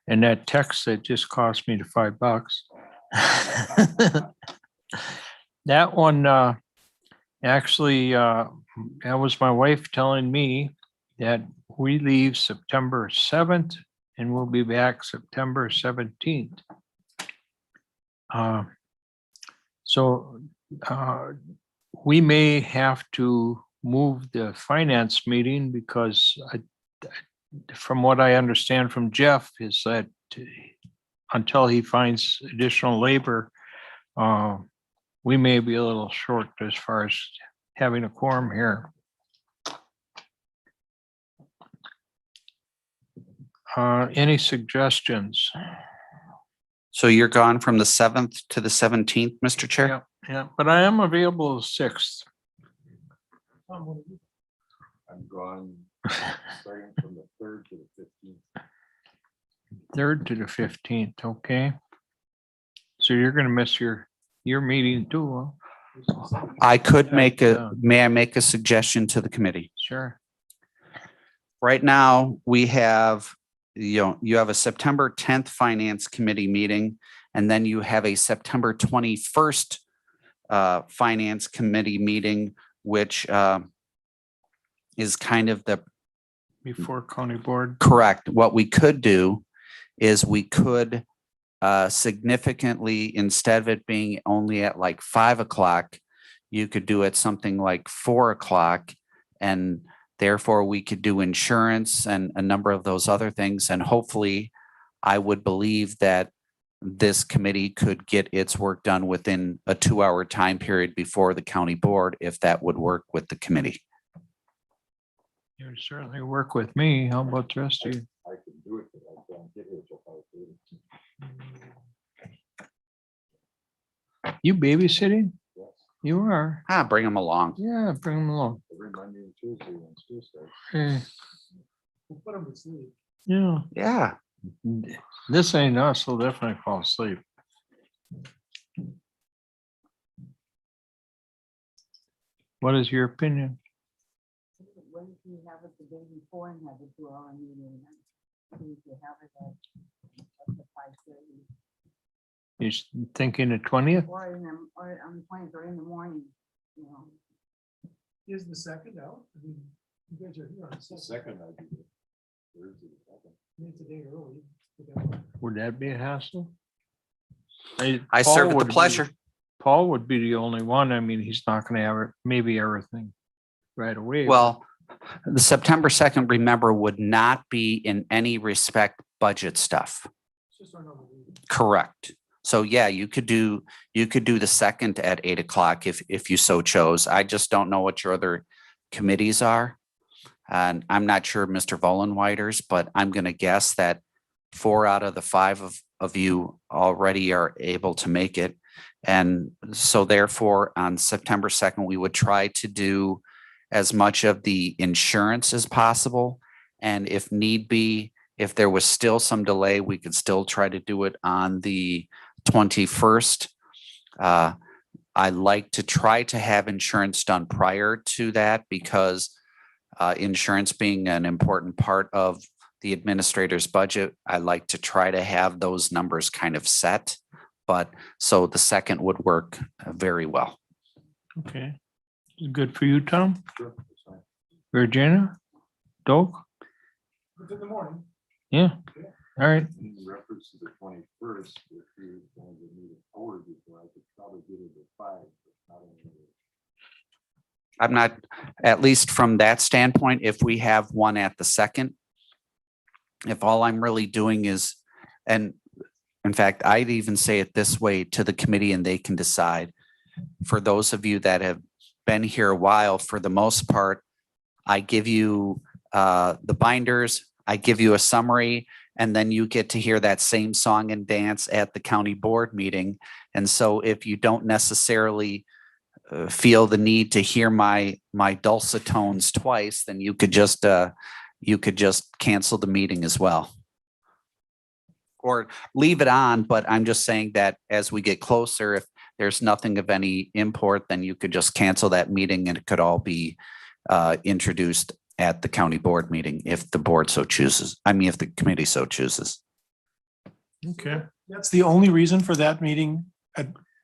And that text that just cost me the $5. That one, actually, that was my wife telling me that we leave September 7th and we'll be back September 17th. So we may have to move the finance meeting because from what I understand from Jeff is that until he finds additional labor, we may be a little short as far as having a quorum here. Any suggestions? So you're gone from the 7th to the 17th, Mr. Chair? Yeah, yeah, but I am available the 6th. I'm gone starting from the 3rd to the 15th. 3rd to the 15th, okay. So you're gonna miss your meeting too, huh? I could make Yeah. may I make a suggestion to the committee? Sure. Right now, we have, you have a September 10th Finance Committee meeting, and then you have a September 21st Finance Committee meeting, which is kind of the Before county board. correct. What we could do is we could significantly, instead of it being only at like 5 o'clock, you could do it something like 4 o'clock, and therefore we could do insurance and a number of those other things. And hopefully, I would believe that this committee could get its work done within a 2-hour time period before the county board, if that would work with the committee. You would certainly work with me. How about the rest of you? I can do it, but I can't get here till 5:30. You babysitting? Yes, You are. Bring them along. Yeah, bring them along. every Monday and Tuesday when school starts. Hey, We'll put 'em to sleep. yeah, Yeah. this ain't us. They'll definitely fall asleep. What is your opinion? When if you have it the day before and have a 2-hour meeting, then if you have it at the 5:30 You thinking the 20th? or on the 20th or in the morning, you know. Is the 2nd out? I mean, you guys are here on the 2nd. Second, I'd be there. Thursday, the 2nd. It's a day early. But Would that be a hassle? I Paul serve at would the be- pleasure. Paul would be the only one. I mean, he's not gonna have maybe everything right away. but- Well, the September 2nd, remember, would not be in any respect budget stuff. It's just our normal meeting. Correct. So yeah, you could do the 2nd at 8 o'clock if you so chose. I just don't know what your other committees are. And I'm not sure Mr. Vollenweider's, but I'm going to guess that 4 out of the 5 of you already are able to make it. And so therefore, on September 2nd, we would try to do as much of the insurance as possible. And if need be, if there was still some delay, we could still try to do it on the 21st. I like to try to have insurance done prior to that because insurance being an important part of the administrator's budget, I like to try to have those numbers kind of set. But so the 2nd would work very well. Okay. Good for you, Tom? Sure, that's fine. Virginia? Doak? Within the morning. Yeah. All right. In reference to the 21st, if you wanted to meet an hour before, I could probably get it at 5. But not anymore. I'm not, at least from that standpoint, if we have one at the 2nd, if all I'm really doing is, and in fact, I'd even say it this way to the committee and they can decide. For those of you that have been here a while, for the most part, I give you the binders, I give you a summary, and then you get to hear that same song and dance at the county board meeting. And so if you don't necessarily feel the need to hear my dulcet tones twice, then you could just cancel the meeting as well. Or leave it on, but I'm just saying that as we get closer, if there's nothing of any import, then you could just cancel that meeting and it could all be introduced at the county board meeting if the board so chooses. I mean, if the committee so chooses. Okay. That's the only reason for that meeting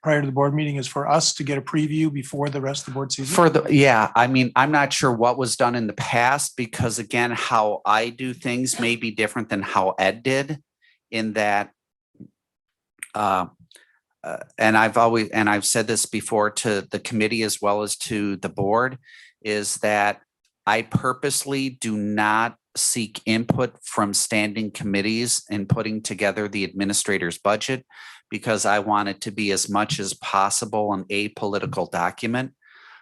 prior to the board meeting is for us to get a preview before the rest of the board season? Yeah, I mean, I'm not sure what was done in the past because again, how I do things may be different than how Ed did in that and I've said this before to the committee as well as to the board, is that I purposely do not seek input from standing committees in putting together the administrator's budget, because I want it to be as much as possible an apolitical document.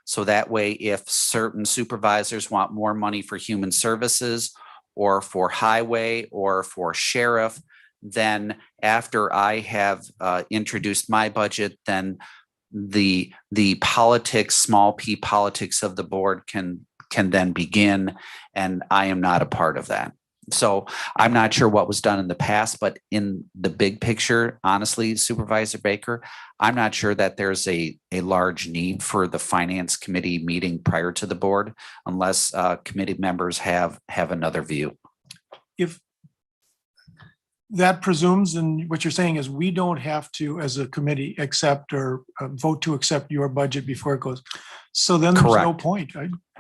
So that way, if certain supervisors want more money for human services or for highway or for sheriff, then after I have introduced my budget, then the politics, small p politics of the board can then begin, and I am not a part of that. So I'm not sure what was done in the past, but in the big picture, honestly, Supervisor Baker, I'm not sure that there's a large need for the finance committee meeting prior to the board, unless committee members have another view. If that presumes, and what you're saying is we don't have to, as a committee, accept or vote to accept your budget before it goes. So then there's no Correct. point.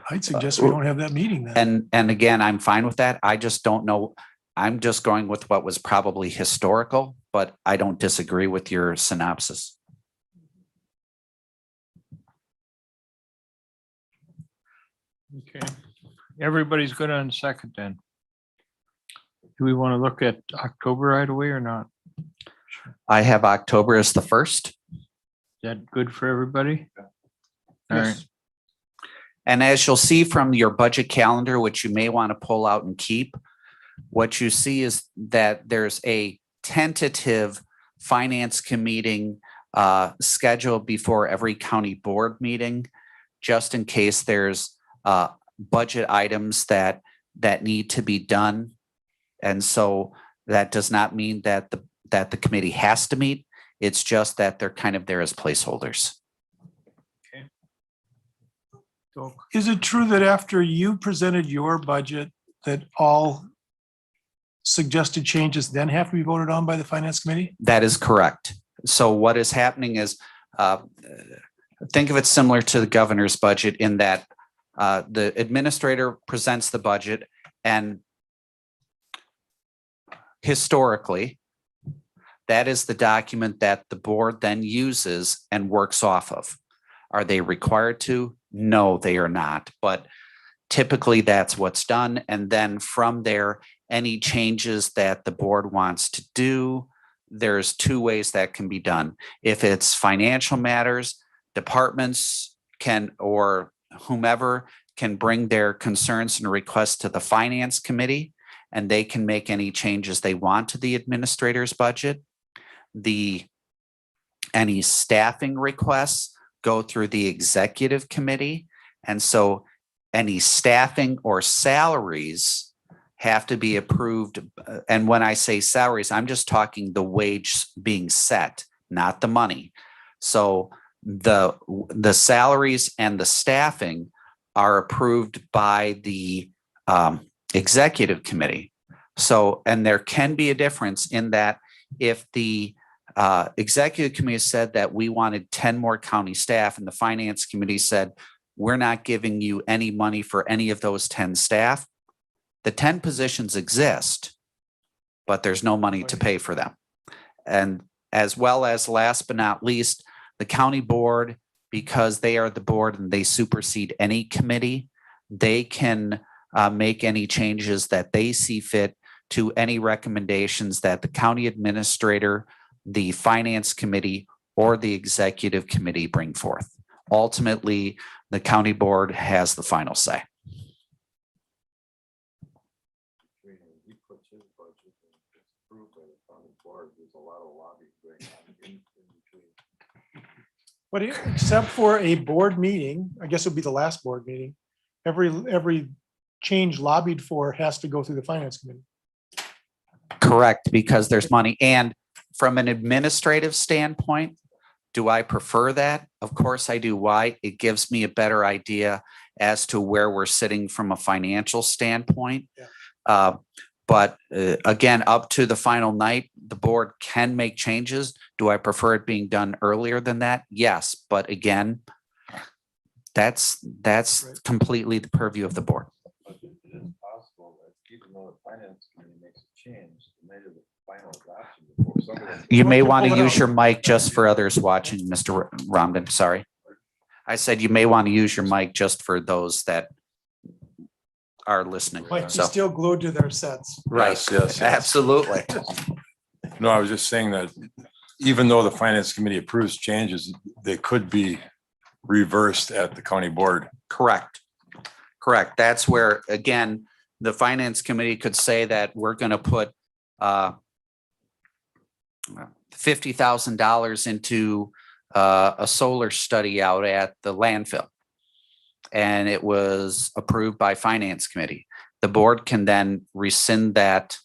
I'd suggest we don't have that meeting then. And again, I'm fine with that. I just don't know. I'm just going with what was probably historical, but I don't disagree with your synopsis. Okay, everybody's good on second then. Do we want to look at October right away or not? I have October as the 1st. Is that good for everybody? All right. Yes. And as you'll see from your budget calendar, which you may want to pull out and keep, what you see is that there's a tentative finance committee scheduled before every county board meeting, just in case there's budget items that need to be done. And so that does not mean that the committee has to meet. It's just that they're kind of there as placeholders. So, Is it true that after you presented your budget, that all suggested changes then have to be voted on by the finance committee? That is correct. So what is happening is, think of it similar to the governor's budget in that the administrator presents the budget, and historically, that is the document that the board then uses and works off of. Are they required to? No, they are not. But typically that's what's done. And then from there, any changes that the board wants to do, there's two ways that can be done. If it's financial matters, departments can, or whomever can bring their concerns and requests to the finance committee, and they can make any changes they want to the administrator's budget. Any staffing requests go through the executive committee. And so any staffing or salaries have to be approved. And when I say salaries, I'm just talking the wage being set, not the money. So the salaries and the staffing are approved by the executive committee. So, and there can be a difference in that if the executive committee said that we wanted 10 more county staff and the finance committee said, we're not giving you any money for any of those 10 staff, the 10 positions exist, but there's no money to pay for them. And as well as last but not least, the county board, because they are the board and they supersede any committee, they can make any changes that they see fit to any recommendations that the county administrator, the finance committee, or the executive committee bring forth. Ultimately, the county board has the final say. But except for a board meeting, I guess it would be the last board meeting, every change lobbied for has to go through the finance committee. Correct, because there's money. And from an administrative standpoint, do I prefer that? Of course I do. Why? It gives me a better idea as to where we're sitting from a financial standpoint. Yeah. But again, up to the final night, the board can make changes. Do I prefer it being done earlier than that? Yes, but again, that's Right. completely the purview of the board. But it is possible that even though the finance committee makes a change, the night of the final adoption, the board You may want to use your mic just for others watching, Mr. Romden, sorry. I said you may want to use your mic just for those that are listening. Might be So, still glued to their sets. right, Yes, yes, yes. absolutely. No, I was just saying that even though the finance committee approves changes, they could be reversed at the county board. Correct. Correct. That's where, again, the finance committee could say that we're going to put $50,000 into a solar study out at the landfill. And it was approved by finance committee. The board can then rescind that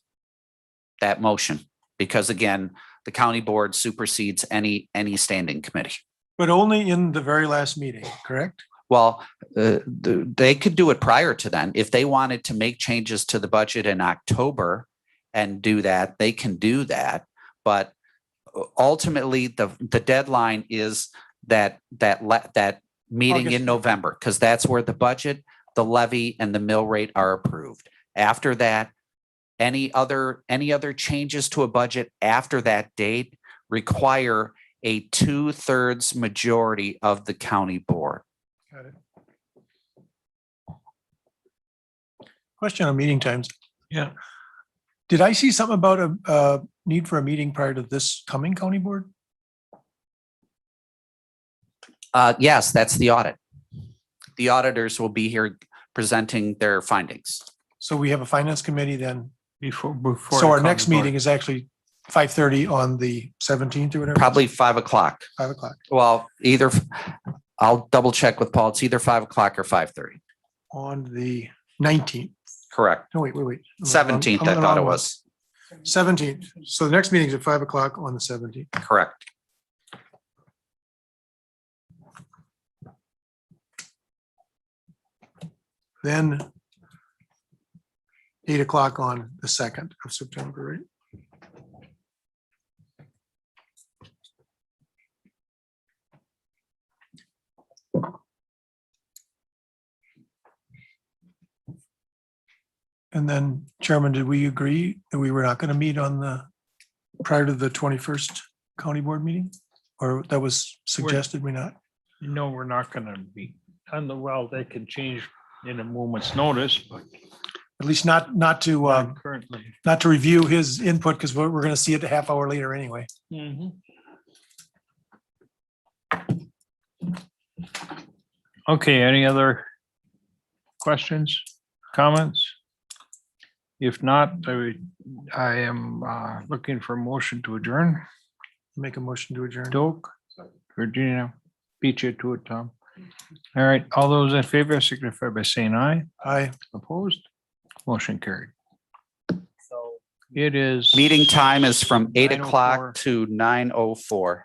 motion because again, the county board supersedes any standing committee. But only in the very last meeting, correct? Well, they could do it prior to then. If they wanted to make changes to the budget in October and do that, they can do that. But ultimately, the deadline is that meeting August. in November, because that's where the budget, the levy, and the mill rate are approved. After that, any other changes to a budget after that date require a 2/3 majority of the county board. Got it. Question on meeting times. Yeah. Did I see something about a need for a meeting prior to this coming county board? Yes, that's the audit. The auditors will be here presenting their findings. So we have a finance committee then. Before. So our the next county board. meeting is actually 5:30 on the 17th or whatever. Probably 5 o'clock. 5 o'clock Well, I'll double check with Paul. It's either 5 o'clock or 5:30. on the 19th. Correct. No, wait. 17th, I thought it was. 17th. So the next meeting is at 5 o'clock on the 17th. Correct. Then 8 o'clock on the 2nd of September, right? And then Chairman, did we agree that we were not going to meet on the prior to the 21st county board meeting? Or that was suggested we not? No, we're not gonna be well, they can change in a moment's notice, but At least not to not currently. not to review his input because we're going to see it a half hour later anyway. Okay, any other questions, comments? If not, I am looking for a motion to adjourn. Make a motion to adjourn. Doak, Virginia, beat you to it, Tom. All right, all those in favor signify by saying aye. Aye. Opposed? Motion carried. It is. Meeting time is from 8 o'clock 9:04. to 9:04.